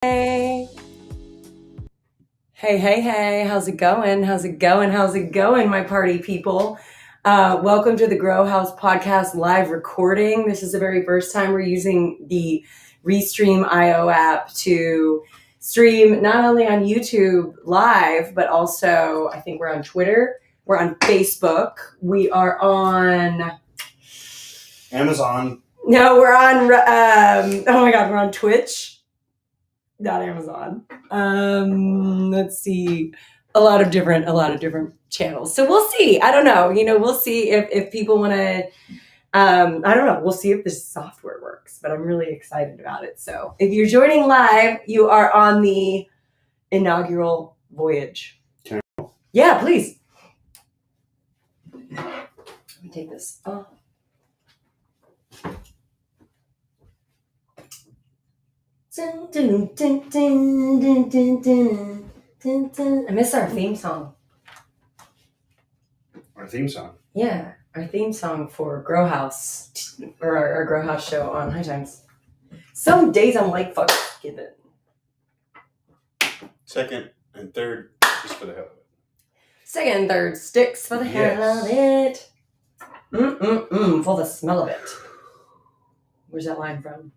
Hey. Hey. How's it going? How's it going, my party people? Welcome to the Grow House Podcast live recording. This is the very first time we're using the Restream.io app to stream not only on YouTube live, but also I think we're on Twitter. We're on Facebook. We are on Amazon. No, we're on we're on Twitch. Not Amazon. Let's see. A lot of different channels. So we'll see. I don't know. We'll see if people want to. I don't know. We'll see if this software works. But I'm really excited about it. So if you're joining live, you are on the inaugural voyage. Can I? Yeah, please. Let me take this off. I miss our theme song. Our theme song? Yeah, our theme song for Grow House, or our Grow House show on High Times. Some days I'm like, fuck, give it. Second and third, just for the hell of it. Second and third sticks for the hell of it. For the smell of it. Where's that line from?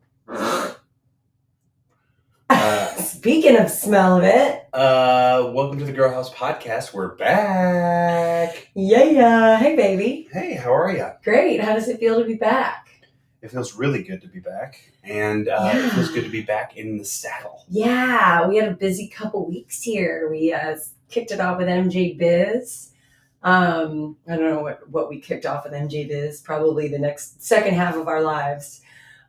Speaking of smell of it. Welcome to the Grow House Podcast. We're back. Yeah. Hey, baby. Hey, how are you? Great. How does it feel to be back? It feels really good to be back. And It feels good to be back in the saddle. Yeah, we had a busy couple weeks here. We kicked it off with MJ Biz. I don't know what we kicked off with MJ Biz. Probably the second half of our lives.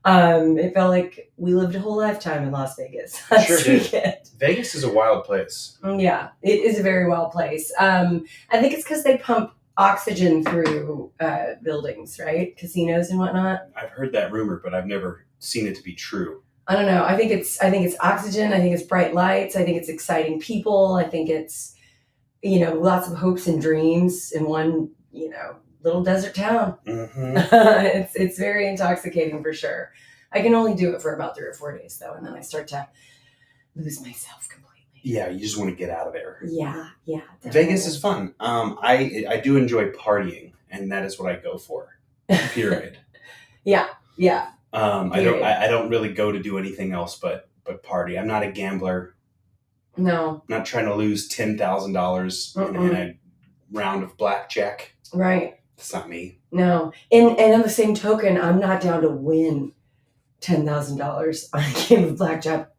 It felt like we lived a whole lifetime in Las Vegas. Sure did. Vegas is a wild place. Yeah, it is a very wild place. I think it's because they pump oxygen through buildings, right? Casinos and whatnot. I've heard that rumor, but I've never seen it to be true. I don't know. I think it's oxygen. I think it's bright lights. I think it's exciting people. I think it's, lots of hopes and dreams in one, little desert town. Mm-hmm. It's very intoxicating for sure. I can only do it for about 3 or 4 days though, and then I start to lose myself completely. Yeah, you just want to get out of there. Yeah. Definitely. Vegas is fun. I do enjoy partying, and that is what I go for. Period. Yeah. I don't really go to do anything else but party. I'm not a gambler. No. I'm not trying to lose $10,000 in a round of blackjack. Right. It's not me. No. And on the same token, I'm not down to win $10,000 on a game of blackjack.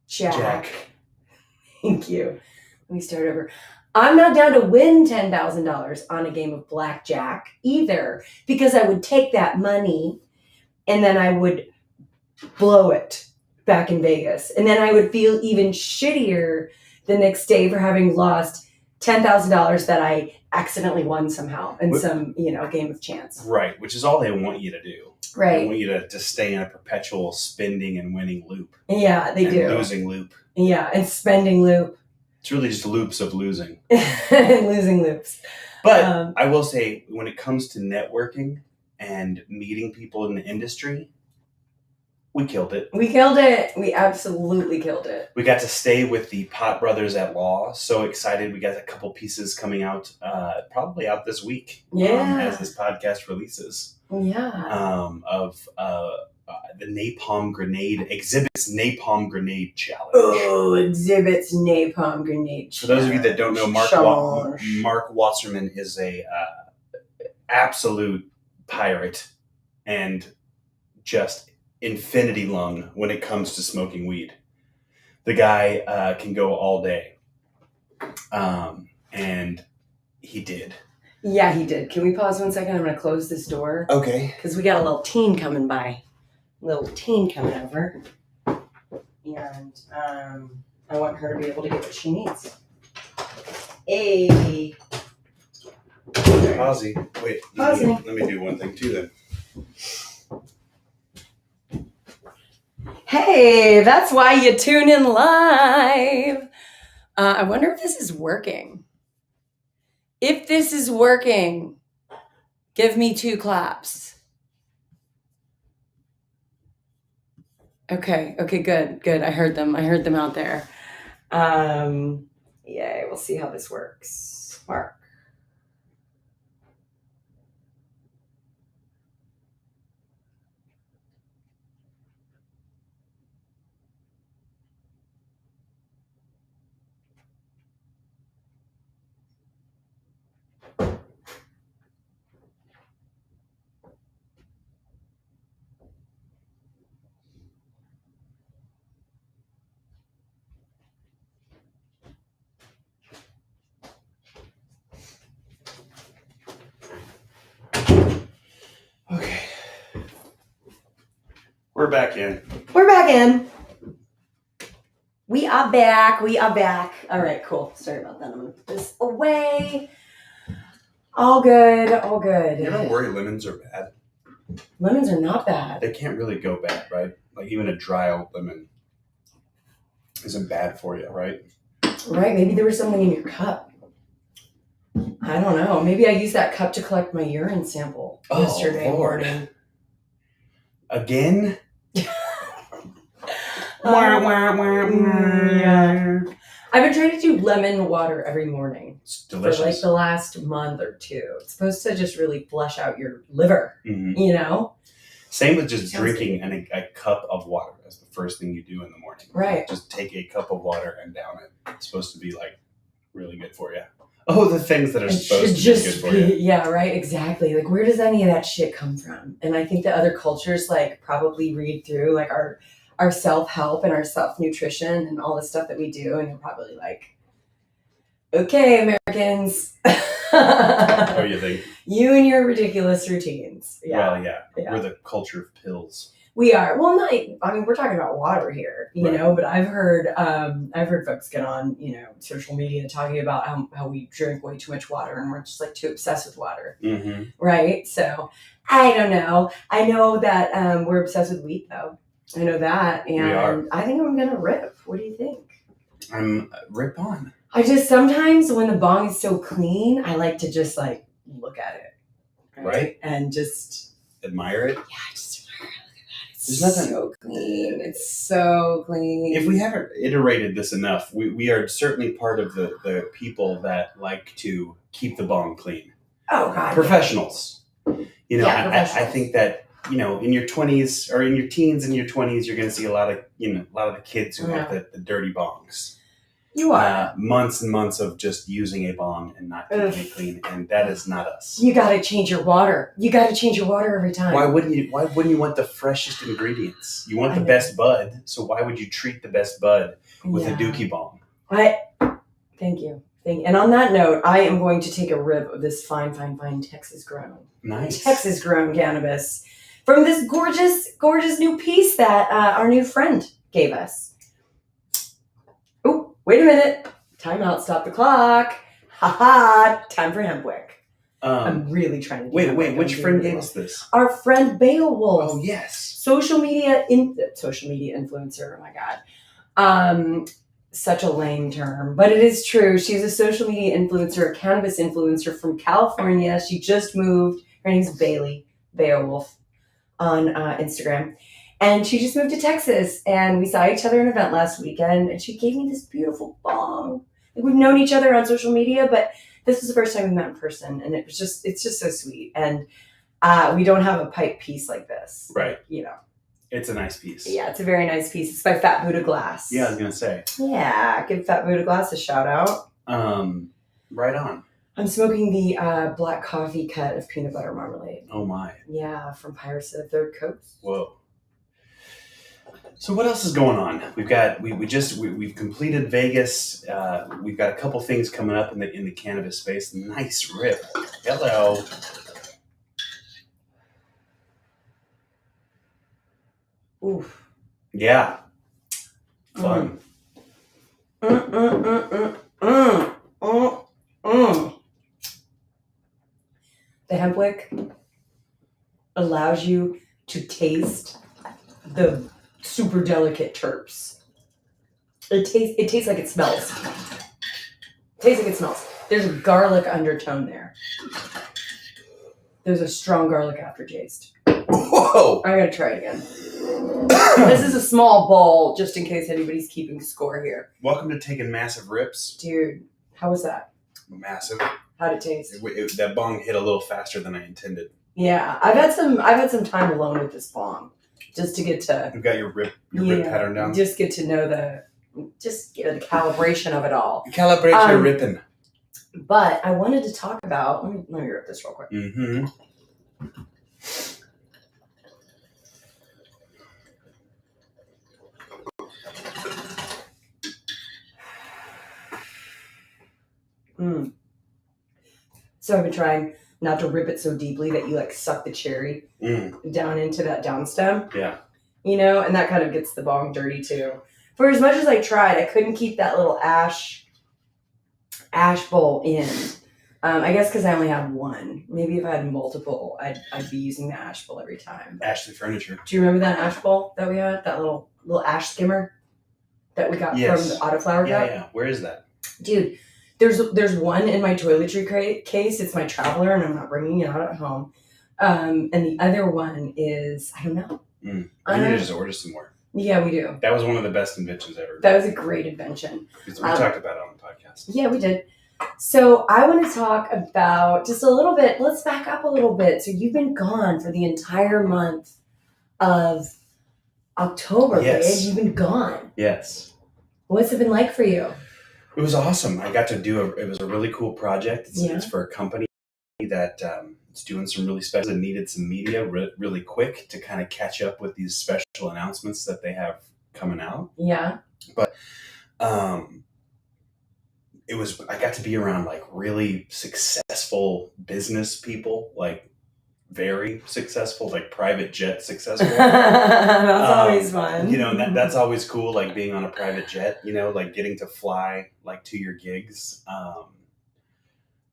Jack. Thank you. Let me start over. I'm not down to win $10,000 on a game of blackjack either, because I would take that money and then I would blow it back in Vegas. And then I would feel even shittier the next day for having lost $10,000 that I accidentally won somehow in some, game of chance. Right, which is all they want you to do. Right. They want you to stay in a perpetual spending and winning loop. Yeah, they do. Losing loop. Yeah, and spending loop. It's really just loops of losing. Losing loops. But I will say, when it comes to networking and meeting people in the industry, we killed it. We absolutely killed it. We got to stay with the Pot Brothers at Law. So excited. We got a couple pieces coming out, probably out this week. Yeah. As this podcast releases. Yeah. Of the Napalm Grenade, Exhibits Napalm Grenade Challenge. Oh, Exhibits Napalm Grenade Challenge. For those of you that don't know, Mark Wasserman is a absolute pirate and just infinity lung when it comes to smoking weed. The guy can go all day. And he did. Yeah, he did. Can we pause 1 second? I'm going to close this door. Okay. Because we got a little teen coming by. Little teen coming over. And I want her to be able to get what she needs. Hey. Posy. Wait. Posy. Let me do one thing too then. Hey, that's why you tune in live. I wonder if this is working. If this is working, give me 2 claps. Okay, good. I heard them out there. Yay, we'll see how this works. Mark. Okay. We're back in. We're back in. We are back. All right, cool. Sorry about that. I'm going to put this away. All good. You ever worry lemons are bad? Lemons are not bad. They can't really go bad, right? Like even a dry old lemon isn't bad for you, right? Right. Maybe there was something in your cup. I don't know. Maybe I used that cup to collect my urine sample yesterday morning. Again? Yeah. I've been trying to do lemon water every morning. It's delicious. For like the last month or two. It's supposed to just really flush out your liver, you know? Same with just drinking a cup of water as the first thing you do in the morning. Right. Just take a cup of water and down it. It's supposed to be like really good for you. Oh, the things that are supposed to be good for you. Yeah, right, exactly. Like, where does any of that shit come from? And I think that other cultures like probably read through like our self-help and our self-nutrition and all the stuff that we do, and they're probably like, okay, Americans. Oh, you think? You and your ridiculous routines. Yeah. Well, yeah. We're the culture of pills. We are. Well, we're talking about water here, you know, but I've heard folks get on, social media talking about how we drink way too much water and we're just like too obsessed with water. Mm-hmm. Right. So I don't know. I know that we're obsessed with wheat though. I know that. And we are. I think I'm going to rip. What do you think? I'm rip on. I just sometimes when the bong is so clean, I like to just like look at it. Right. And just admire it. Yeah. I just There's nothing so clean. It's so clean. If we haven't iterated this enough, we are certainly part of the people that like to keep the bong clean. Oh, God. Professionals. Professionals. I think that, in your 20s or in your teens and your 20s, you're going to see a lot of the kids who have the dirty bongs. You are. Months and months of just using a bong and not keeping it clean, and that is not us. You got to change your water. You got to change your water every time. Why wouldn't you want the freshest ingredients? You want the best bud, so why would you treat the best bud with a dookie bong? Thank you. And on that note, I am going to take a rip of this fine Texas grown. Nice. Texas grown cannabis from this gorgeous new piece that our new friend gave us. Oh, wait a minute. Time out. Stop the clock. Time for Hempwick. I'm really trying to wait. Which friend gave us this? Our friend Beowulf. Oh, yes. Social media influencer. Oh my God. Such a lame term, but it is true. She's a social media influencer, a cannabis influencer from California. She just moved. Her name's Beowulf on Instagram. And she just moved to Texas, and we saw each other at an event last weekend, and she gave me this beautiful bong. Like, we've known each other on social media, but this was the first time we met in person, and it's just so sweet. And we don't have a pipe piece like this. Right. It's a nice piece. Yeah, it's a very nice piece. It's by Fat Buddha Glass. Yeah, I was going to say. Yeah, give Fat Buddha Glass a shout out. Right on. I'm smoking the black coffee cut of peanut butter marmalade. Oh, my. Yeah, from Pirates of the Third Coast. Whoa. So what else is going on? We've completed Vegas. We've got a couple things coming up in the cannabis space. Nice rip. Hello. Oof. Yeah. Fun. The Hempwick allows you to taste the super delicate terps. It tastes like it smells. There's a garlic undertone there. There's a strong garlic aftertaste. Whoa! I gotta try it again. This is a small bowl, just in case anybody's keeping score here. Welcome to taking massive rips. Dude, how was that? Massive. How'd it taste? That bong hit a little faster than I intended. Yeah, I've had some time alone with this bong, just to get to. You've got your rip pattern down. Just get to know the calibration of it all. Calibrate your ripping. But I wanted to talk about. Let me rip this real quick. Mm-hmm. So I've been trying not to rip it so deeply that you like suck the cherry down into that down stem. Yeah. You know, and that kind of gets the bong dirty too. For as much as I tried, I couldn't keep that little ash bowl in. I guess because I only had one. Maybe if I had multiple, I'd be using the ash bowl every time. Ashley Furniture. Do you remember that ash bowl that we had? That little ash skimmer that we got from the Autoflower Shop? Yeah. Where is that? Dude, there's one in my toiletry case. It's my Traveler, and I'm not bringing it out at home. And the other one is, I don't know. We need to just order some more. Yeah, we do. That was one of the best inventions ever. That was a great invention. We talked about it on the podcast. Yeah, we did. So I want to talk about just a little bit. Let's back up a little bit. So you've been gone for the entire month of October. Yes. Babe. You've been gone. Yes. What's it been like for you? It was awesome. I got to it was a really cool project. It's for a company that it's doing some really special and needed some media really quick to kind of catch up with these special announcements that they have coming out. Yeah. But I got to be around like really successful business people, like very successful, like private jet successful. That's always fun. You know, and that's always cool, like being on a private jet, you know, like getting to fly like to your gigs.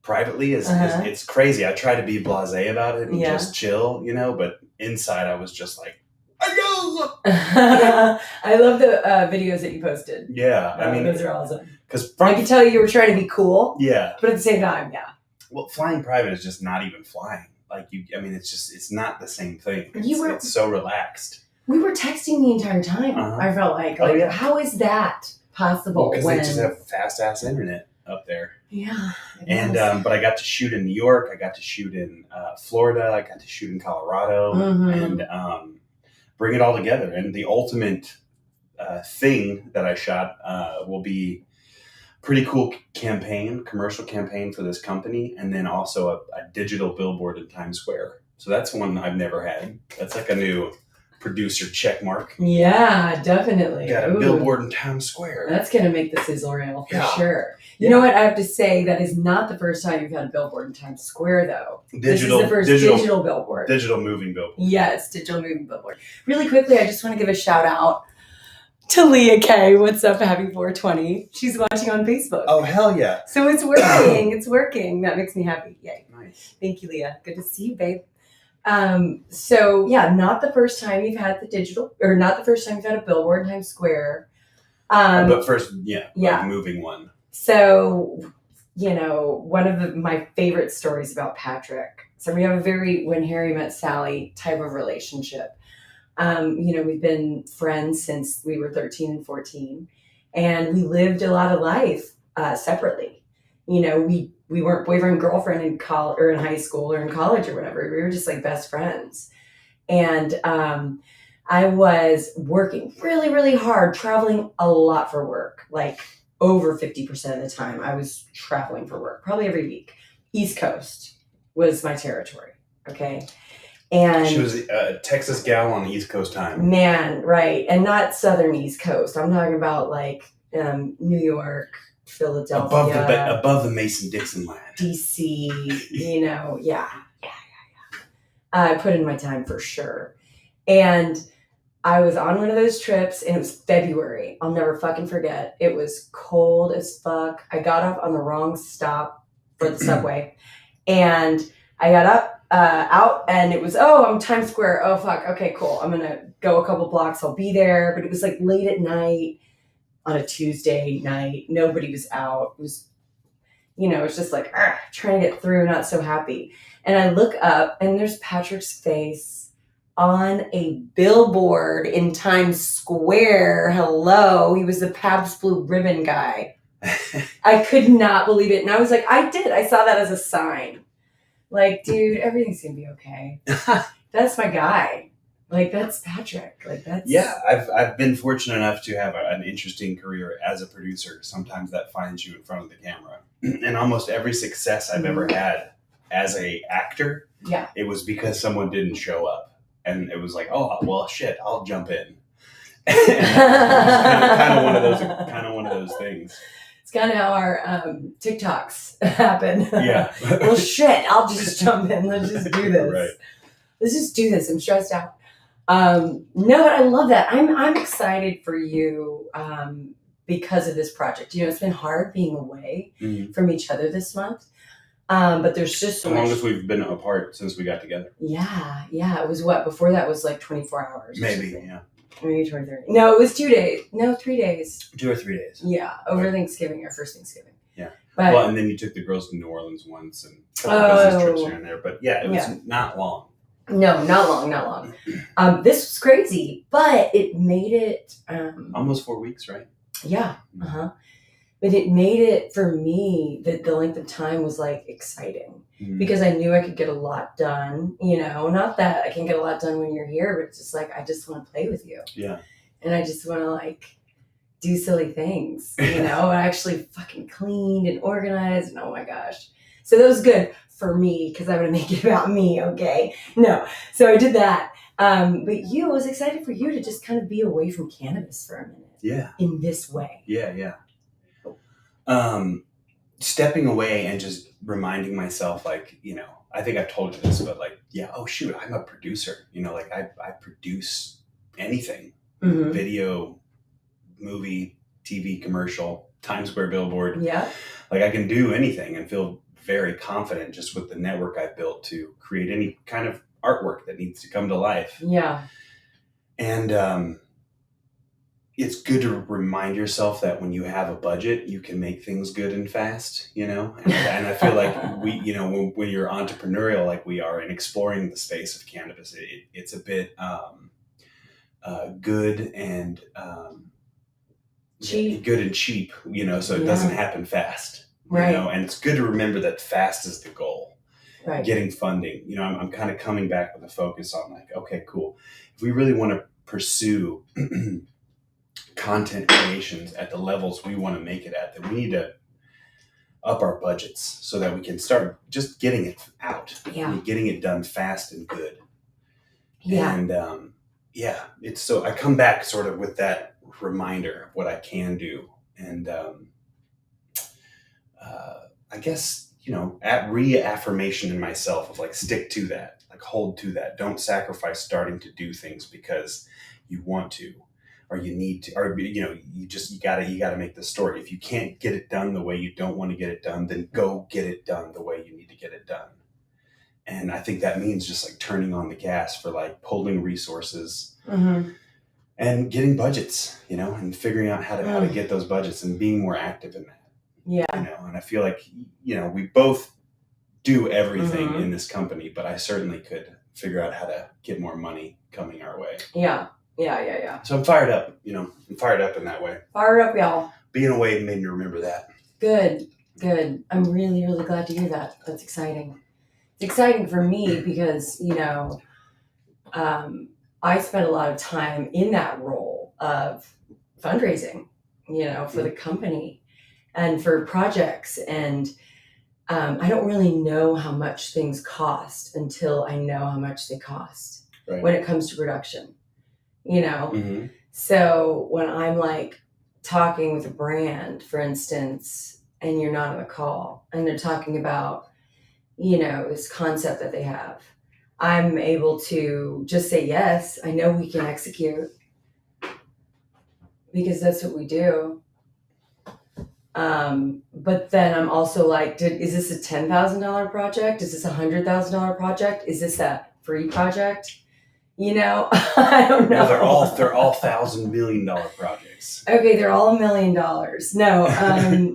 Privately is it's crazy. I try to be blasé about it and just chill, you know, but inside I was just like, I love the videos that you posted. Yeah, I mean, those are awesome. Because I could tell you were trying to be cool. Yeah, but at the same time, yeah. Well, flying private is just not even flying. Like it's not the same thing. It's so relaxed. We were texting the entire time. I felt like how is that possible? Because they just have fast ass internet up there. Yeah. And but I got to shoot in New York. I got to shoot in Florida. I got to shoot in Colorado, and bring it all together. And the ultimate thing that I shot will be pretty cool commercial campaign for this company, and then also a digital billboard in Times Square. So that's one I've never had. That's like a new producer check mark. Yeah, definitely. Got a billboard in Times Square. That's going to make the sizzle reel for sure. You know what? I have to say, that is not the first time you've had a billboard in Times Square, though. This is the first digital billboard. Digital moving billboard. Yes, digital moving billboard. Really quickly, I just want to give a shout out to Leah K. What's up, Happy 420? She's watching on Facebook. Oh, hell yeah. So it's working. It's working. That makes me happy. Yay. Nice. Thank you, Leah. Good to see you, babe. So yeah, not the first time you've had not the first time you've had a billboard in Times Square. But first, like moving one. So, you know, one of my favorite stories about Patrick. So we have a very When Harry Met Sally type of relationship. You know, we've been friends since we were 13 and 14, and we lived a lot of life separately. You know, we weren't boyfriend and girlfriend in college or in high school or in college or whatever. We were just like best friends. And I was working really, really hard, traveling a lot for work, like over 50% of the time I was traveling for work, probably every week. East Coast was my territory. Okay. And she was a Texas gal on the East Coast time. Man, right. And not Southern East Coast. I'm talking about like New York, Philadelphia. Above the Mason-Dixon line. DC, you know, yeah. I put in my time for sure. And I was on one of those trips, and it was February. I'll never fucking forget. It was cold as fuck. I got off on the wrong stop for the subway. And I got out, and it was, I'm Times Square. Oh, fuck. Okay, cool. I'm going to go a couple blocks. I'll be there. But it was like late at night on a Tuesday night. Nobody was out. It was, you know, it's just like trying to get through, not so happy. And I look up, and there's Patrick's face on a billboard in Times Square. Hello. He was the Pabst Blue Ribbon guy. I could not believe it. And I was like, I saw that as a sign. Like, dude, everything's going to be okay. That's my guy. Like, that's Patrick. Like, that's... Yeah, I've been fortunate enough to have an interesting career as a producer. Sometimes that finds you in front of the camera. And almost every success I've ever had as a actor, it was because someone didn't show up. And it was like, oh, well, shit, I'll jump in. And kind of one of those things. It's kind of how our TikToks happen. Yeah. Well, shit, I'll just jump in. Let's just do this. Right. Let's just do this. I'm stressed out. No, but I love that. I'm excited for you because of this project. You know, it's been hard being away from each other this month. But there's just so much. As long as we've been apart since we got together. Yeah. It was what? Before that was like 24 hours. Maybe, yeah. Maybe 23. No, it was 2 days. No, 3 days. 2 or 3 days. Yeah, over Thanksgiving, our first Thanksgiving. Yeah. But, well, and then you took the girls to New Orleans once and business trips here and there. But yeah, it was not long. No, not long. This was crazy, but it made it... almost 4 weeks, right? Yeah, But it made it, for me, that the length of time was like exciting because I knew I could get a lot done. You know, not that I can get a lot done when you're here, but it's just like, I just want to play with you. Yeah. And I just want to like do silly things, you know, I actually fucking cleaned and organized and oh my gosh. So that was good for me because I want to make it about me. Okay. No. So I did that. But I was excited for you to just kind of be away from cannabis for a minute. Yeah. In this way. Yeah. Stepping away and just reminding myself, like, you know, I think I've told you this, but like, oh shoot, I'm a producer. You know, like I produce anything, video, movie, TV commercial, Times Square billboard. Yeah. Like I can do anything and feel very confident just with the network I've built to create any kind of artwork that needs to come to life. Yeah. And, it's good to remind yourself that when you have a budget, you can make things good and fast, you know? And I feel like we, you know, when you're entrepreneurial like we are and exploring the space of cannabis, it's a bit good and cheap. Good and cheap, you know, so it doesn't happen fast. Right. You know? And it's good to remember that fast is the goal. Right. Getting funding. You know, I'm kind of coming back with a focus on like, okay, cool. If we really want to pursue content creations at the levels we want to make it at, then we need to up our budgets so that we can start just getting it out. Yeah. Getting it done fast and good. Yeah. And it's so I come back sort of with that reminder of what I can do. And I guess, you know, reaffirmation in myself of like, stick to that, like hold to that. Don't sacrifice starting to do things because you want to. Or you need to, or you know, you gotta make the story. If you can't get it done the way you don't want to get it done, then go get it done the way you need to get it done. And I think that means just like turning on the gas for like pulling resources and getting budgets, you know, and figuring out how to get those budgets and being more active in that. Yeah. You know, and I feel like, you know, we both do everything in this company, but I certainly could figure out how to get more money coming our way. Yeah. So I'm fired up, you know. I'm fired up in that way. Fired up, y'all. Being away made me remember that. Good. I'm really, really glad to hear that. That's exciting. It's exciting for me because, you know, I spent a lot of time in that role of fundraising, you know, for the company and for projects. And I don't really know how much things cost until I know how much they cost when it comes to production. You know, so when I'm like talking with a brand, for instance, and you're not on the call and they're talking about, you know, this concept that they have, I'm able to just say, yes, I know we can execute because that's what we do. But then I'm also like, is this a $10,000 project? Is this a $100,000 project? Is this a free project? You know, I don't know. No, they're all $1,000 million projects. Okay, they're all $1 million. No,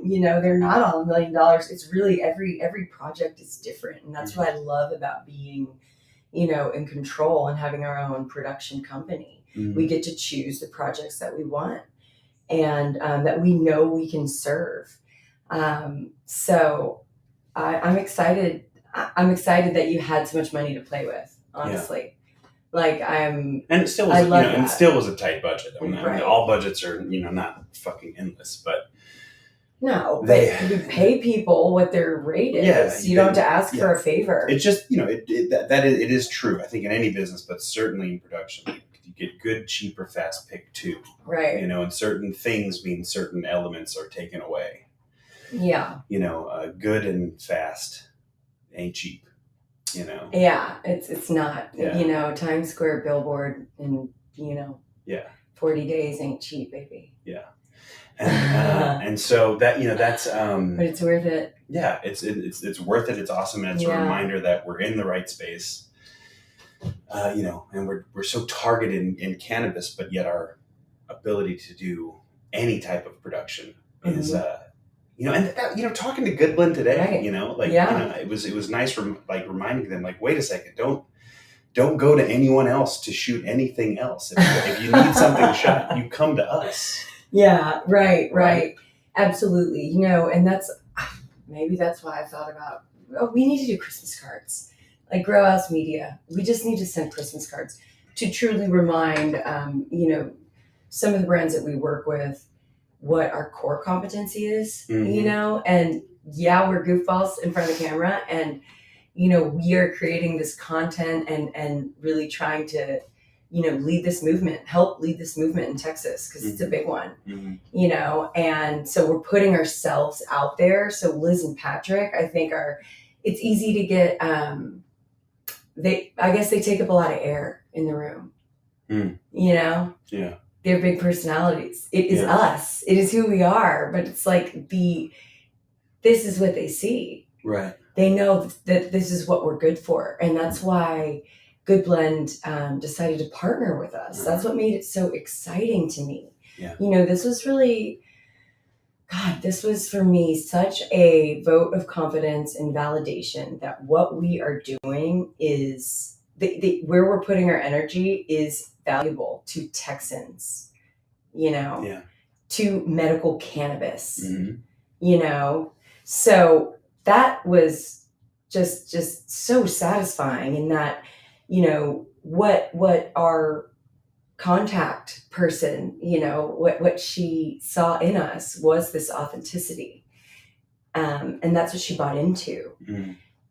you know, they're not all $1 million. It's really every project is different, and that's what I love about being in control and having our own production company. We get to choose the projects that we want and that we know we can serve. So I'm excited. I'm excited that you had so much money to play with, honestly. Like and it still was, and it still was a tight budget. I mean, all budgets are, not fucking endless, but no, but you pay people what their rate is. Yeah, you don't have to ask for a favor. It's just, it is true. I think in any business, but certainly in production, you get good, cheaper, fast pick too. Right. And certain things mean certain elements are taken away. Yeah. Good and fast ain't cheap. Yeah, it's not. Yeah. Times Square billboard in 40 days ain't cheap, baby. Yeah. And so that that's but it's worth it. Yeah, it's worth it. It's awesome, and it's a reminder that we're in the right space. And we're so targeted in cannabis, but yet our ability to do any type of production is and that, talking to Good Blend today, right. It was nice reminding them, wait a second, don't go to anyone else to shoot anything else. If you need something shot, you come to us. Yeah, right. Absolutely. And maybe that's why I thought about, we need to do Christmas cards. Like Grow House Media, we just need to send Christmas cards to truly remind, some of the brands that we work with, what our core competency is, and we're goofballs in front of the camera, and, we are creating this content and really trying to, help lead this movement in Texas, because it's a big one, and so we're putting ourselves out there. So Liz and Patrick, I think it's easy to get, I guess they take up a lot of air in the room, Yeah. They're big personalities. It is us. It is who we are. But it's like this is what they see. Right. They know that this is what we're good for. And that's why Good Blend decided to partner with us. That's what made it so exciting to me. Yeah. This was really, this was for me such a vote of confidence and validation that what we are doing is, where we're putting our energy is valuable to Texans, to medical cannabis, So that was just so satisfying in that, what our contact person, what she saw in us was this authenticity. And that's what she bought into.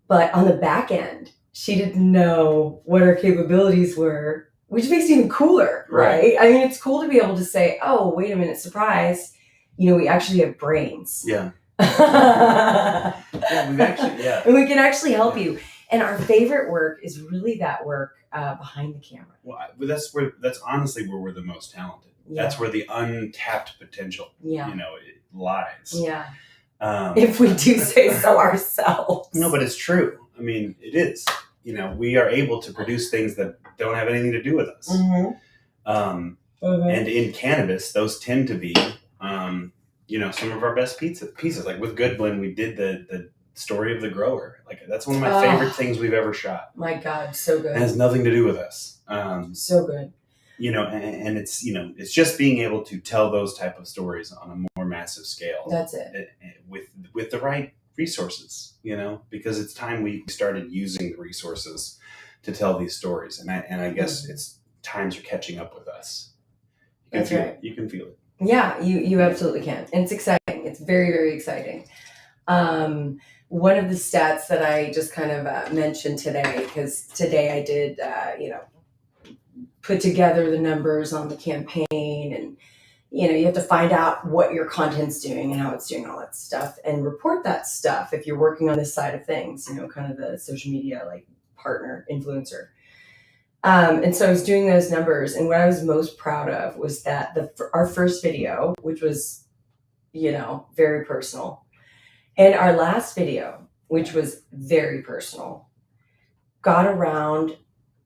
But on the back end, she didn't know what our capabilities were, which makes it even cooler, right? I mean, it's cool to be able to say, oh, wait a minute, surprise. We actually have brains. Yeah. And we can actually help you. And our favorite work is really that work behind the camera. Well, that's honestly where we're the most talented. Yeah. That's where the untapped potential, it lies. Yeah. If we do say so ourselves. No, but it's true. I mean, it is. We are able to produce things that don't have anything to do with us. And in cannabis, those tend to be, some of our best pieces. Like with Good Blend, we did the story of the grower. That's one of my favorite things we've ever shot. My God, so good. It has nothing to do with us. So good. And it's, it's just being able to tell those type of stories on a more massive scale. That's it. With the right resources, because it's time we started using the resources to tell these stories. And I guess it's times are catching up with us. That's right. You can feel it. Yeah, you absolutely can. And it's exciting. It's very, very exciting. One of the stats that I just kind of mentioned today, because today I did, put together the numbers on the campaign, and, you have to find out what your content's doing and how it's doing, all that stuff, and report that stuff if you're working on this side of things, kind of the social media, partner, influencer. And so I was doing those numbers, and what I was most proud of was that our first video, which was, very personal, and our last video, which was very personal, got around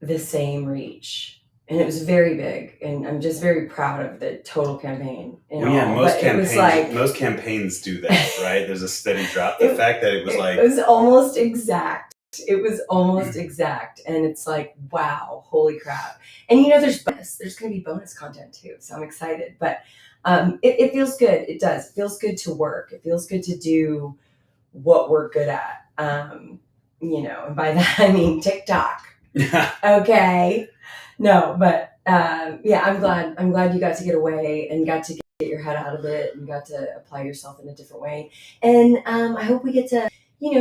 the same reach. And it was very big, and I'm just very proud of the total campaign. Most campaigns do that, right? There's a steady drop. The fact that it was it was almost exact. It was almost exact. And it's like, wow, holy crap. And there's going to be bonus content too. So I'm excited. But it feels good. It does. It feels good to work. It feels good to do what we're good at. And by that, I mean TikTok. Okay. No, but yeah, I'm glad you got to get away and got to get your head out of it and got to apply yourself in a different way. And I hope we get to,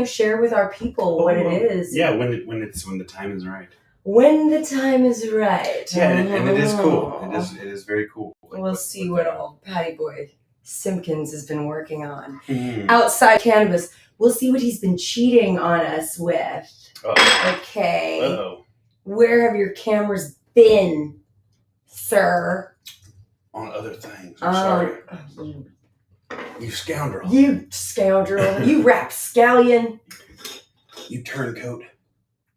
share with our people what it is. Yeah, when the time is right. When the time is right. Yeah, and it is cool. It is very cool. We'll see what old Patty Boy Simpkins has been working on outside cannabis. We'll see what he's been cheating on us with. Okay. Uh-oh. Where have your cameras been, sir? On other things. I'm sorry. You scoundrel. You scoundrel. You rapscallion. You turncoat.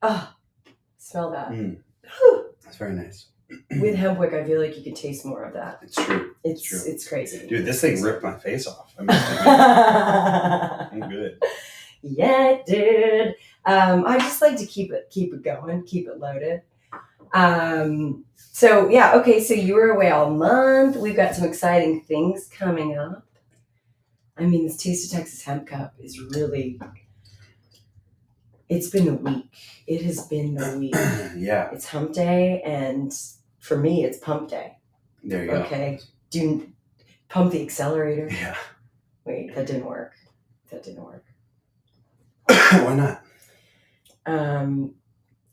Oh, smell that. That's very nice. With hempwick, I feel like you could taste more of that. It's true. It's true. It's crazy. Dude, this thing ripped my face off. I'm good. Yeah, it did. I just like to keep it going, keep it loaded. So yeah, okay, so you were away all month. We've got some exciting things coming up. I mean, this Taste of Texas Hemp Cup is really, it's been the week. It has been the week. Yeah. It's hump day, and for me, it's pump day. There you go. Okay. Pump the accelerator. Yeah. Wait, that didn't work. Why not?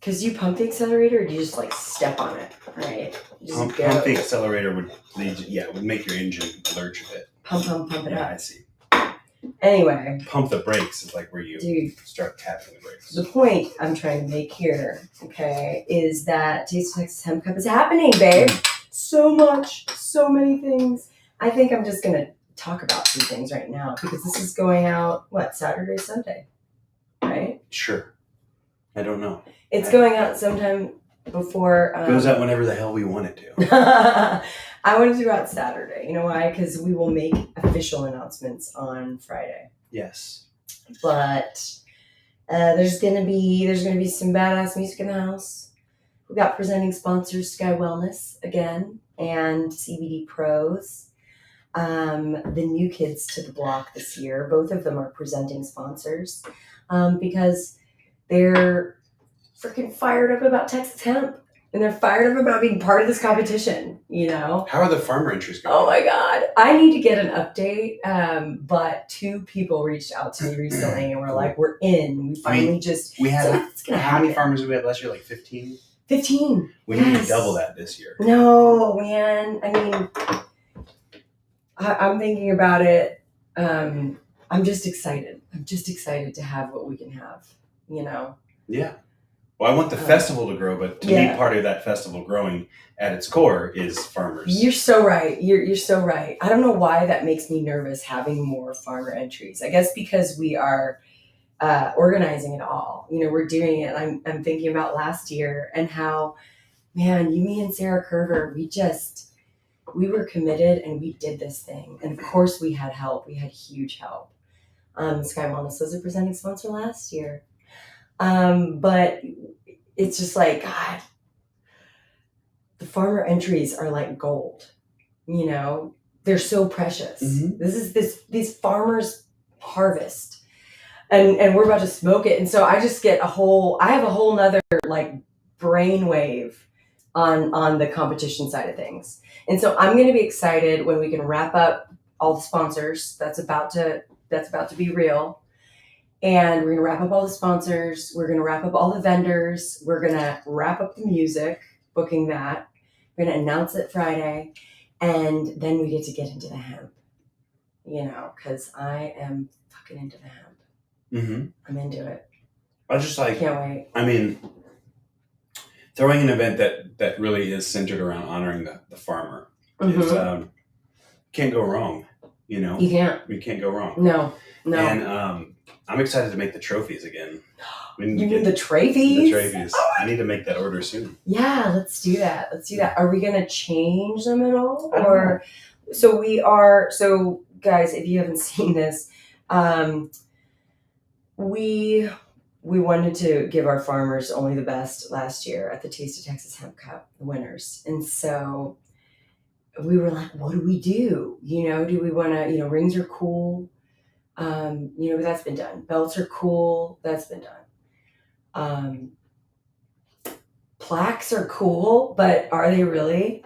Because you pump the accelerator, or do you just like step on it, right? Pump the accelerator would make your engine lurch a bit. Pump it up. I see. Anyway. Pump the brakes is like where you start tapping the brakes. The point I'm trying to make here, okay, is that Taste of Texas Hemp Cup is happening, babe. So much, so many things. I think I'm just going to talk about some things right now because this is going out, Saturday, Sunday, right? Sure. I don't know. It's going out sometime before. It goes out whenever the hell we want it to. I want it to go out Saturday. You know why? Because we will make official announcements on Friday. Yes. But there's gonna be some badass music in the house. We got presenting sponsors Sky Wellness again and CBD Pros. The new kids to the block this year. Both of them are presenting sponsors because they're freaking fired up about Texas hemp. And they're fired up about being part of this competition, How are the farmer entries going? Oh my God. I need to get an update. But 2 people reached out to me recently and were like, we're in. We finally how many farmers did we have last year? Like 15? 15. We need to double that this year. No, man. I mean, I'm thinking about it. I'm just excited. I'm just excited to have what we can have, Yeah. Well, I want the festival to grow, but to me, part of that festival growing at its core is farmers. You're so right. You're so right. I don't know why that makes me nervous having more farmer entries. I guess because we are organizing it all. We're doing it. I'm thinking about last year and how, man, me and Sarah Curver, we were committed and we did this thing. And of course we had help. We had huge help. Sky Wellness was a presenting sponsor last year. But it's just like, God, the farmer entries are like gold, they're so precious. Mm-hmm. This is these farmers harvest and we're about to smoke it. And so I just I have a whole nother like brainwave on the competition side of things. And so I'm going to be excited when we can wrap up all the sponsors. That's about to be real. And we're going to wrap up all the sponsors. We're going to wrap up all the vendors. We're going to wrap up the music, booking that. We're going to announce it Friday. And then we get to get into the hemp, because I am fucking into the hemp. Mm-hmm. I'm into it. I just can't wait. I mean, throwing an event that really is centered around honoring the farmer is can't go wrong, You can't. We can't go wrong. No. And I'm excited to make the trophies again. You mean the trophies? The trophies. I need to make that order soon. Yeah, let's do that. Are we going to change them at all? I don't know. So guys, if you haven't seen this, we we wanted to give our farmers only the best last year at the Taste of Texas Hemp Cup, the winners. And so we were like, what do we do? Do we want to, rings are cool. But that's been done. Belts are cool. That's been done. Plaques are cool, but are they really?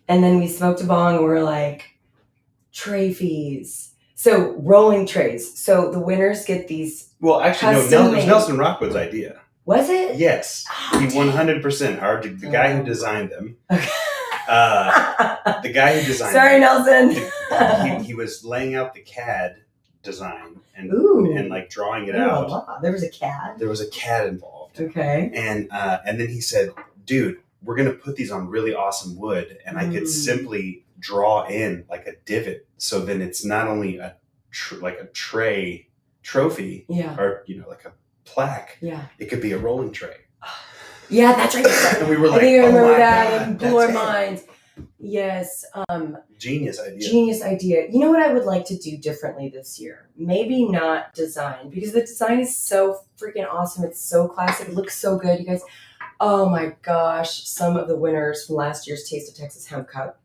And then we smoked a bong and we're like, tray fees. So rolling trays. So the winners get these. Well, actually, no, it was Nelson Rockwood's idea. Was it? Yes. He 100% hired the guy who designed them. Okay. The guy who designed Sorry, them, Nelson. he was laying out the CAD design and like drawing it out. Wow. There was a CAD? There was a CAD involved. Okay. And then he said, dude, we're going to put these on really awesome wood. And I could simply draw in like a divot. So then it's not only a tray trophy or, like a plaque. Yeah. It could be a rolling tray. Yeah, that's right. And we were like, I think I remember that. God, and blew our minds. Yes. Genius idea. Genius idea. You know what I would like to do differently this year? Maybe not design, because the design is so freaking awesome. It's so classic. It looks so good. You guys, oh my gosh. Some of the winners from last year's Taste of Texas Hemp Cup,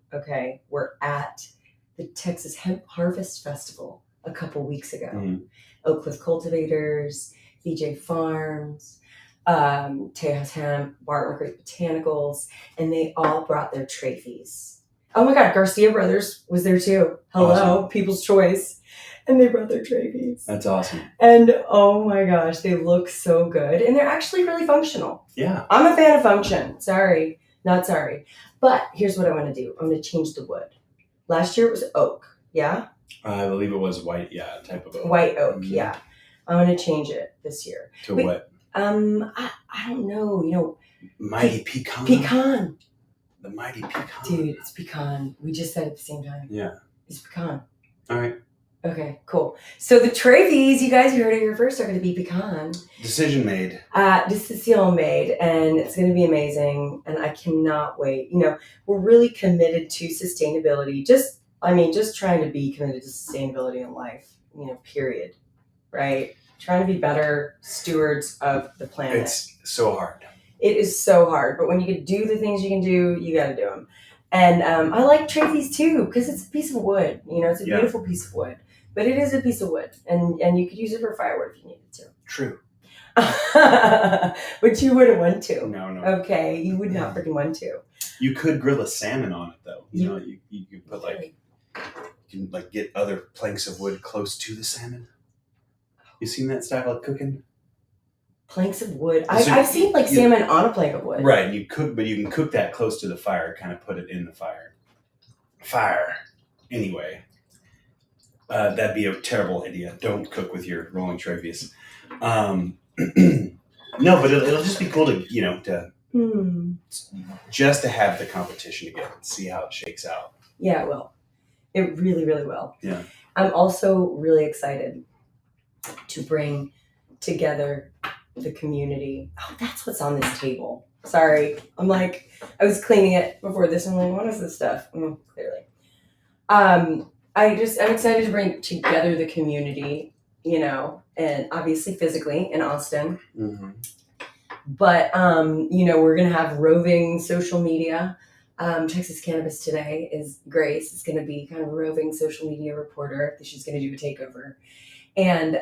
were at the Texas Hemp Harvest Festival a couple weeks ago. Mm-hmm. Oak Cliff Cultivators, BJ Farms, Tejas Hemp, Barton Creek Botanicals, and they all brought their trophies. Oh my God, Garcia Brothers was there too. Hello, awesome. People's Choice. And they brought their trophies. That's awesome. And oh my gosh, they look so good. And they're actually really functional. Yeah. I'm a fan of function. Sorry, not sorry. But here's what I want to do. I'm going to change the wood. Last year it was oak. Yeah? I believe it was white, type of oak. White oak, yeah. I'm going to change it this year. To what? I don't know. Mighty pecan. Pecan. The mighty pecan. Dude, it's pecan. We just said it at the same time. Yeah. It's pecan. All right. Okay, cool. So the trophies, you guys heard it here first, are going to be pecan. Decision made. Decision made, and it's going to be amazing, and I cannot wait. We're really committed to sustainability. Just trying to be committed to sustainability in life, period. Right? Trying to be better stewards of the planet. It's so hard. It is so hard, but when you can do the things you can do, you got to do them. And I like trophies too, because it's a piece of wood. It's a beautiful piece of wood. But it is a piece of wood, and you could use it for firewood if you needed to. True. But you wouldn't want to. No. Okay, you would not freaking want to. You could grill a salmon on it, though. You could put you can get other planks of wood close to the salmon. You seen that style of cooking? Planks of wood. I've seen salmon on a plank of wood. Right, you can cook that close to the fire. Kind of put it in the fire. Anyway. That'd be a terrible idea. Don't cook with your rolling trophies. No, but it'll just be cool to just to have the competition again, see how it shakes out. Yeah, it will. It really, really will. Yeah. I'm also really excited to bring together the community. Oh, that's what's on this table. Sorry. I was cleaning it before this. I'm like, what is this stuff? Clearly. I'm excited to bring together the community, and obviously physically in Austin. Mm-hmm. But, we're going to have roving social media. Texas Cannabis Today is Grace. Is going to be kind of a roving social media reporter. She's going to do a takeover. And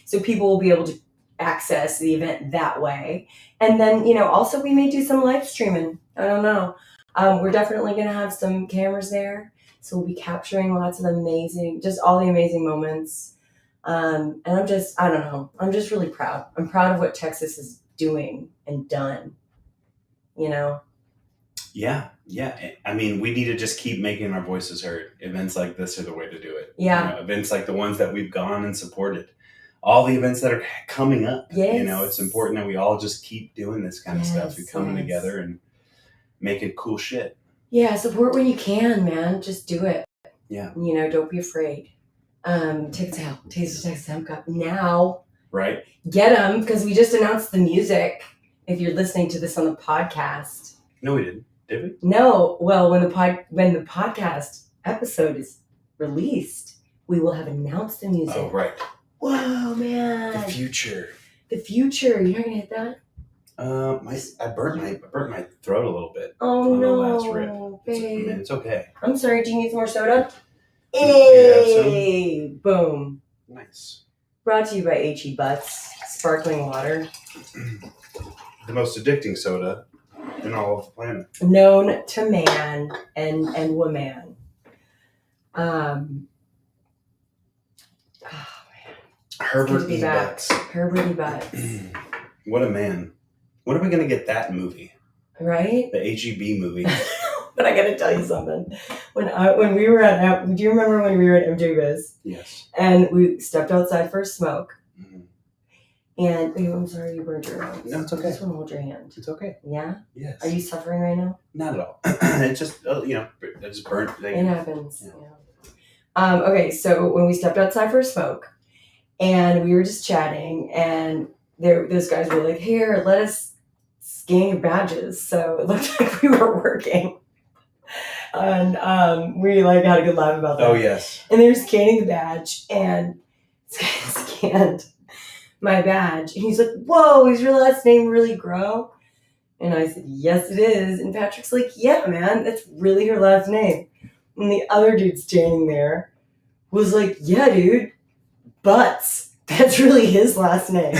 so people will be able to access the event that way. And then, also we may do some live streaming. I don't know. We're definitely going to have some cameras there. So we'll be capturing lots of all the amazing moments. And I don't know. I'm just really proud. I'm proud of what Texas is doing and done, Yeah. I mean, we need to just keep making our voices heard. Events like this are the way to do it. Yeah. Events like the ones that we've gone and supported. All the events that are coming up. Yes. It's important that we all just keep doing this kind of stuff. We're coming together and making cool shit. Yeah, support when you can, man. Just do it. Yeah. Don't be afraid. Tickets out. Taste of Texas Hemp Cup now. Right. Get them, because we just announced the music. If you're listening to this on the podcast. No, we didn't. Did we? No. Well, when the podcast episode is released, we will have announced the music. Oh, right. Whoa, man. The future. The future. You're not gonna hit that? I burnt my throat a little bit. Oh on no, the last rip. babe. It's okay. I'm sorry. Do you need some more soda? You have some? Hey, boom. Nice. Brought to you by H.E. Butts Sparkling Water. The most addicting soda in all of the planet. Known to man and woman. Herbert E. Butts. Herbert E. Butts. What a man. When are we going to get that movie? Right? The H-E-B movie. But I got to tell you something. When we were at, do you remember when we were at MJ Biz? Yes. And we stepped outside for a smoke. Mm-hmm. And, babe, I'm sorry you burned your arms. No, it's okay. I just want to hold your hand. It's okay. Yeah? Yes. Are you suffering right now? Not at all. It just, I just burnt. It happens. Yeah. Okay, so when we stepped outside for a smoke, and we were just chatting, and those guys were like, "Here, let us scan your badges." So it looked like we were working, and we like had a good laugh about that. Oh yes. And they were scanning the badge, and this guy scanned my badge, and he's like, "Whoa, is your last name really Grow?" And I said, "Yes, it is." And Patrick's like, "Yeah, man, that's really her last name." And the other dude standing there was like, "Yeah, dude, Butts. That's really his last name."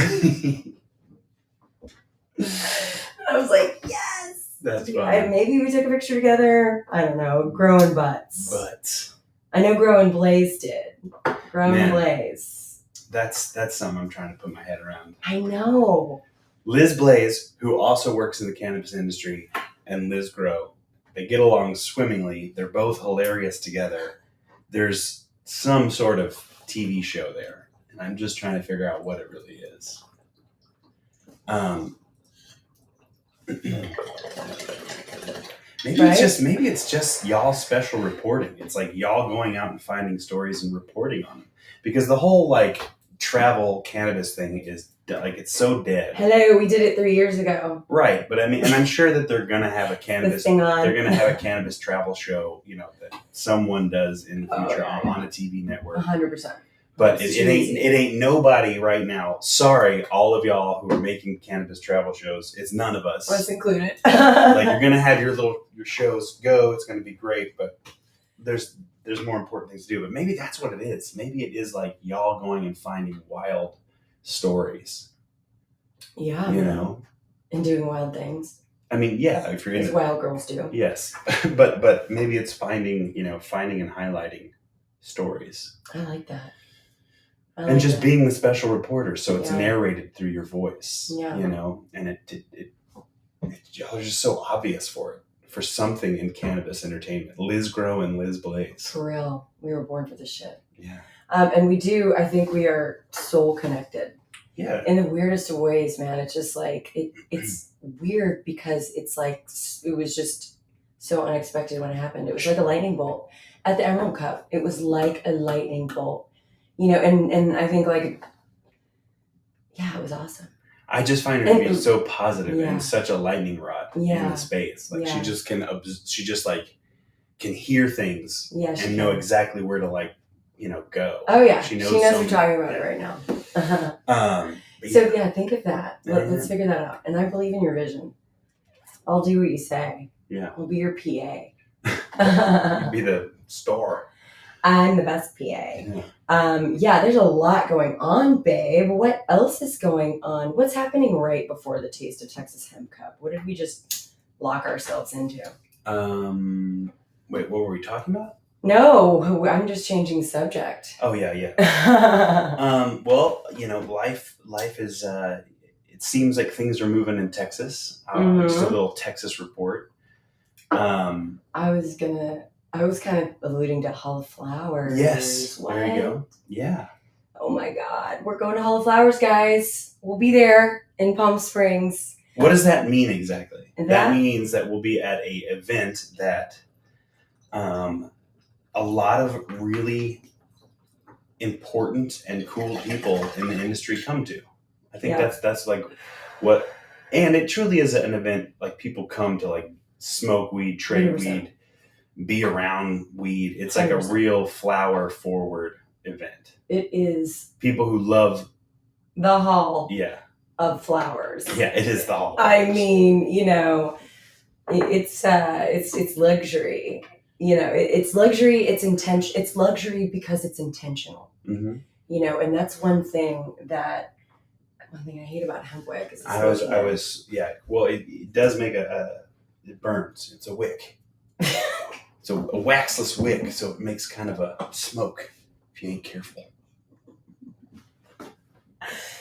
I was like, "Yes." That's funny. Maybe we took a picture together. I don't know. Grow and Butts. Butts. I know Grow and Blaze did. Grow and Blaze. That's something I'm trying to put my head around. I know. Liz Blaze, who also works in the cannabis industry, and Liz Grow, they get along swimmingly. They're both hilarious together. There's some sort of TV show there, and I'm just trying to figure out what it really is. Maybe it's just y'all special reporting. It's like y'all going out and finding stories and reporting on them, because the whole like travel cannabis thing is like it's so dead. Hello, we did it 3 years ago. Right, but I mean, and I'm sure that they're gonna have a cannabis. Thing on. They're gonna have a cannabis travel show, that someone does in the future on a TV network. 100%. But it ain't nobody right now. Sorry, all of y'all who are making cannabis travel shows. It's none of us. Us included. Like you're gonna have your shows go. It's gonna be great, but there's more important things to do. But maybe that's what it is. Maybe it is like y'all going and finding wild stories. Yeah. And doing wild things. I mean, yeah, if you're as wild girls do. Yes, but maybe it's finding and highlighting stories. I like that. And just being the special reporter, so it's narrated through your voice. Yeah. And it y'all are just so obvious for something in cannabis entertainment. Liz Grow and Liz Blaze. For real, we were born for this shit. Yeah. And we do. I think we are soul connected. Yeah. In the weirdest of ways, man. It's just like it's weird because it's like it was just so unexpected when it happened. It was like a lightning bolt at the Emerald Cup. It was like a lightning bolt. And I think it was awesome. I just find her to be so positive and such a lightning rod in the space. Like she just can hear things and know exactly where to go. Oh yeah, she knows we're talking about it right now. So think of that. Let's figure that out. And I believe in your vision. I'll do what you say. Yeah, I'll be your PA. You'll be the star. I'm the best PA. There's a lot going on, babe. What else is going on? What's happening right before the Taste of Texas Hemp Cup? What did we just lock ourselves into? Wait, what were we talking about? No, I'm just changing subject. Oh yeah. Well, life is. It seems like things are moving in Texas. Just a little Texas report. I was kind of alluding to Hall of Flowers. Yes. What? There you go. Yeah. Oh my God. We're going to Hall of Flowers, guys. We'll be there in Palm Springs. What does that mean exactly? That means that we'll be at a event that a lot of really important and cool people in the industry come to. I think that's like what, and it truly is an event like people come to smoke weed, trade 100%. Weed, be around weed. It's like 100%. A real flower forward event. It is. People who love the hall. Yeah. of flowers. Yeah, it is the hall. I mean, it's luxury. It's luxury. It's intention. It's luxury because it's intentional. Mm-hmm. And that's one thing I hate about hemp wick is well, it does make it burns. It's a wick. It's a waxless wick, so it makes kind of a smoke if you ain't careful.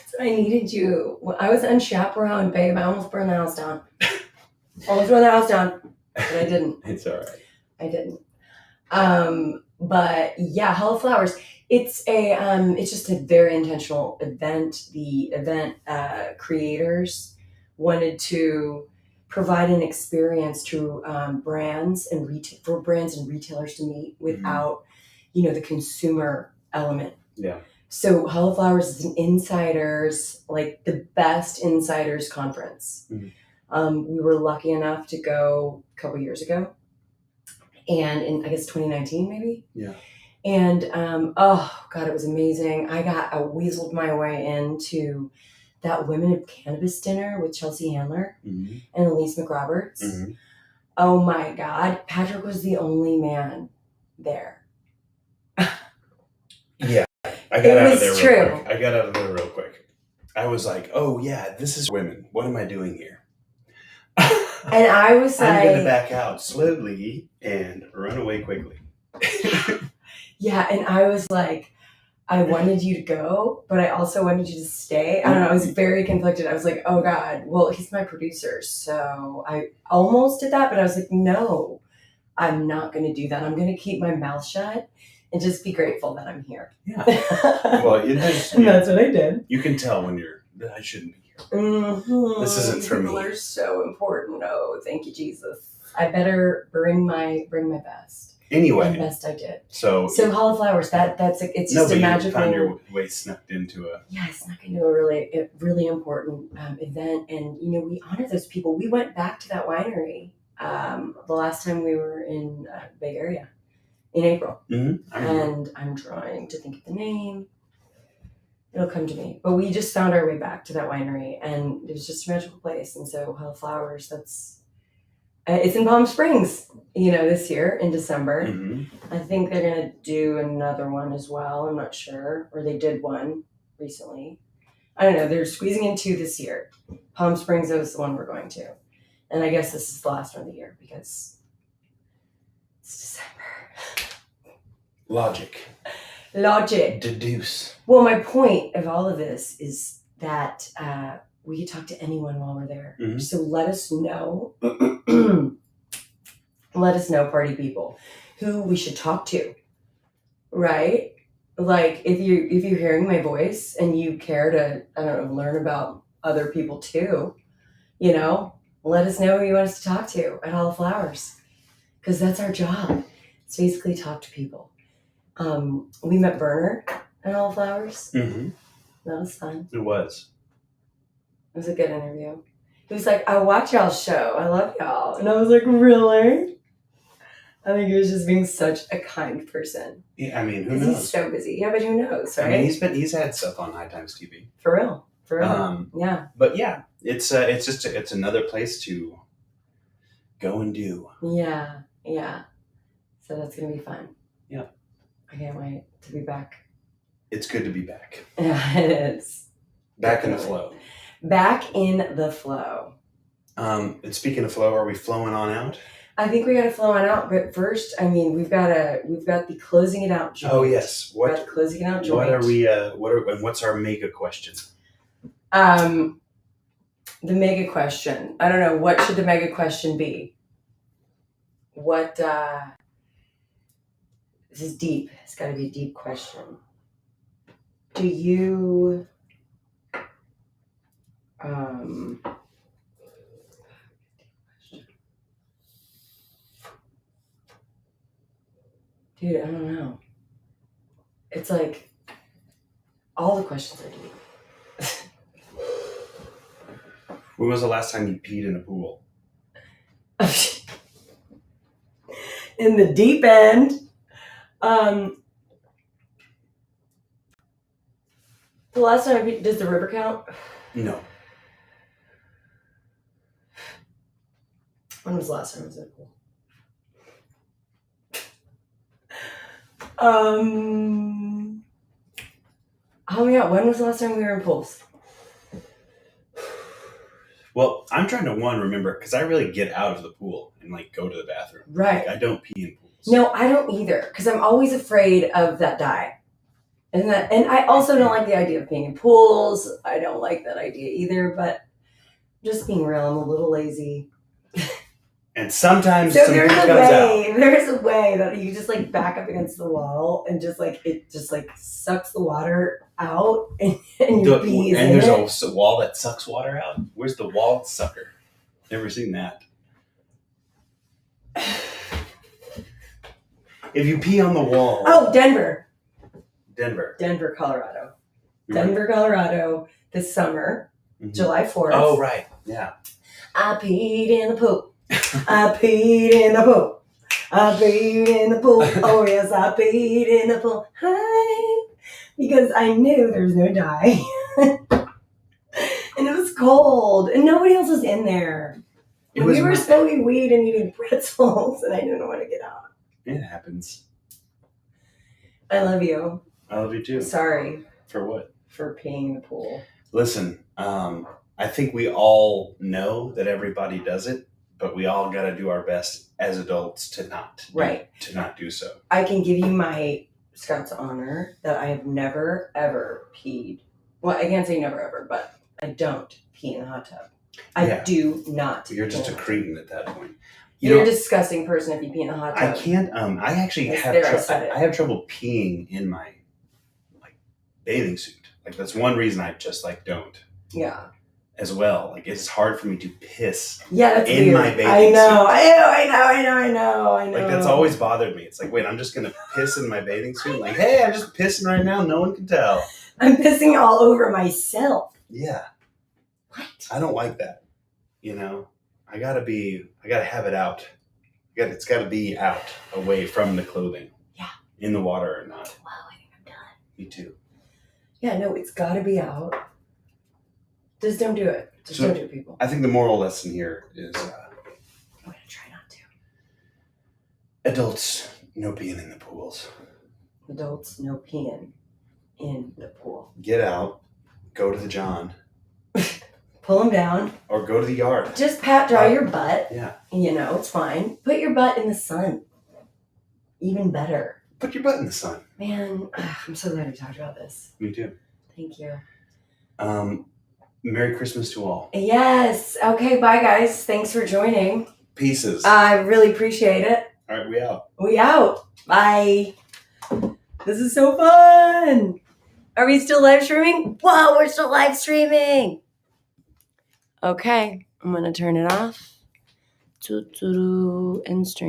So I needed you. When I was unchaperoned, babe. I almost burned the house down. But I didn't. It's all right. I didn't. But yeah, Hall of Flowers. It's just a very intentional event. The event creators wanted to provide an experience to brands and retailers to meet without, the consumer element. Yeah. So Hall of Flowers is an insiders, like the best insiders conference. Mm-hmm. We were lucky enough to go a couple years ago, and in I guess 2019 maybe. Yeah. And oh God, it was amazing. I weaseled my way into that Women of Cannabis dinner with Chelsea Handler mm-hmm. and Elise McRoberts. Mm-hmm. Oh my God, Patrick was the only man there. Yeah, I got out of there real quick. I was like, oh yeah, this is women. What am I doing here? And I was like, I'm going to back out slowly and run away quickly. Yeah, and I was like, I wanted you to go, but I also wanted you to stay. I don't know, I was very conflicted. I was like, oh God, well, he's my producer. So I almost did that, but I was like, no, I'm not going to do that. I'm going to keep my mouth shut and just be grateful that I'm here. Yeah. Well, and that's what I did. You can tell when I shouldn't be here. Mm-hmm. This isn't for People me. are so important. Oh, thank you, Jesus. I better bring my best. Anyway, and best I did. So Hall of Flowers. It's just a magical. You found your way snuck into a. Yeah, I snuck into a really important event, and we honor those people. We went back to that winery the last time we were in Bay Area in April, and I'm trying to think of the name. It'll come to me. But we just found our way back to that winery, and it was just a magical place. And so Hall of Flowers. It's in Palm Springs, this year in December. Mm-hmm. I think they're going to do another one as well. I'm not sure. Or they did one recently. I don't know. They're squeezing in 2 this year. Palm Springs is the one we're going to. And I guess this is the last one of the year because it's December. Logic. Deduce. Well, my point of all of this is that we can talk to anyone while we're there. Mm-hmm. So let us know. Let us know, party people, who we should talk to, right? Like if you're hearing my voice and you care to, I don't know, learn about other people too, let us know who you want us to talk to at Hall of Flowers, because that's our job. It's basically talk to people. We met Berner at Hall of Flowers. Mm-hmm. That was fun. It was. It was a good interview. He was like, I watch y'all's show. I love y'all. And I was like, really? I think he was just being such a kind person. Yeah, I mean, who knows? He's so busy. Yeah, but who knows, right? I mean, he's had stuff on High Times TV. For real. Yeah. But yeah, it's another place to go and do. Yeah. So that's gonna be fun. Yeah. I can't wait to be back. It's good to be back. Yeah, it is. Back in the flow. Back in the flow. And speaking of flow, are we flowing on out? I think we got to flow on out, but first, I mean, we've got the closing it out joint. Oh yes, what closing it out joint? What are we? What's our mega question? The mega question. I don't know. What should the mega question be? What? This is deep. It's got to be a deep question. Do you? Dude, I don't know. It's like all the questions are deep. When was the last time you peed in a pool? In the deep end. The last time does the river count? No. When was the last time I was in a pool? Oh yeah, when was the last time we were in pools? Well, I'm trying to remember because I really get out of the pool and like go to the bathroom. Right. Like, I don't pee in pools. No, I don't either because I'm always afraid of that dye. And I also don't like the idea of being in pools. I don't like that idea either, but just being real, I'm a little lazy. And sometimes so some there's pee a comes way. out. There's a way that you just like back up against the wall and just like it just like sucks the water out and your pee is and in there's it. a wall that sucks water out. Where's the wall sucker? Never seen that. If you pee on the wall. Oh, Denver, Colorado. Denver, Colorado, this summer, July 4th. Oh, right. Yeah. I peed in the pool. I peed in the pool. I peed in the pool. Oh, yes, I peed in the pool. Hi. Because I knew there was no dye. And it was cold. And nobody else was in there. We were smoking weed and eating pretzels. And I didn't want to get out. It happens. I love you. I love you too. Sorry. For what? For peeing in the pool. Listen, I think we all know that everybody does it, but we all got to do our best as adults to not do so. I can give you my Scout's honor that I have never ever peed. Well, I can't say never ever, but I don't pee in a hot tub. I do not. You're just a cretin at that point. You're a disgusting person if you pee in a hot tub. I can't. I actually have trouble peeing in my bathing suit. Like that's one reason I just don't. Yeah. As well, it's hard for me to piss. Yeah, that's in weird. my bathing I know. suit. Like that's always bothered me. It's like, wait, I'm just gonna piss in my bathing suit. Like, hey, I'm just pissing right now. No one can tell. I'm pissing all over myself. Yeah. What? I don't like that. I gotta have it out. It's gotta be out, away from the clothing. Yeah. In the water or not. Wow, I think I'm done. Me too. Yeah, no, it's gotta be out. Just don't do it. Don't do it, people. I think the moral lesson here is I'm gonna try not to. Adults, no peeing in the pools. Adults, no peeing in the pool. Get out, go to the John. Pull them down. Or go to the yard. Just pat dry your butt. Yeah. It's fine. Put your butt in the sun. Even better. Put your butt in the sun. Man, I'm so glad we talked about this. Me too. Thank you. Merry Christmas to all. Yes. Okay, bye guys. Thanks for joining. Pieces. I really appreciate it. All right, we out. We out. Bye. This is so fun. Are we still live streaming? Whoa, we're still live streaming. Okay, I'm going to turn it off. And stream.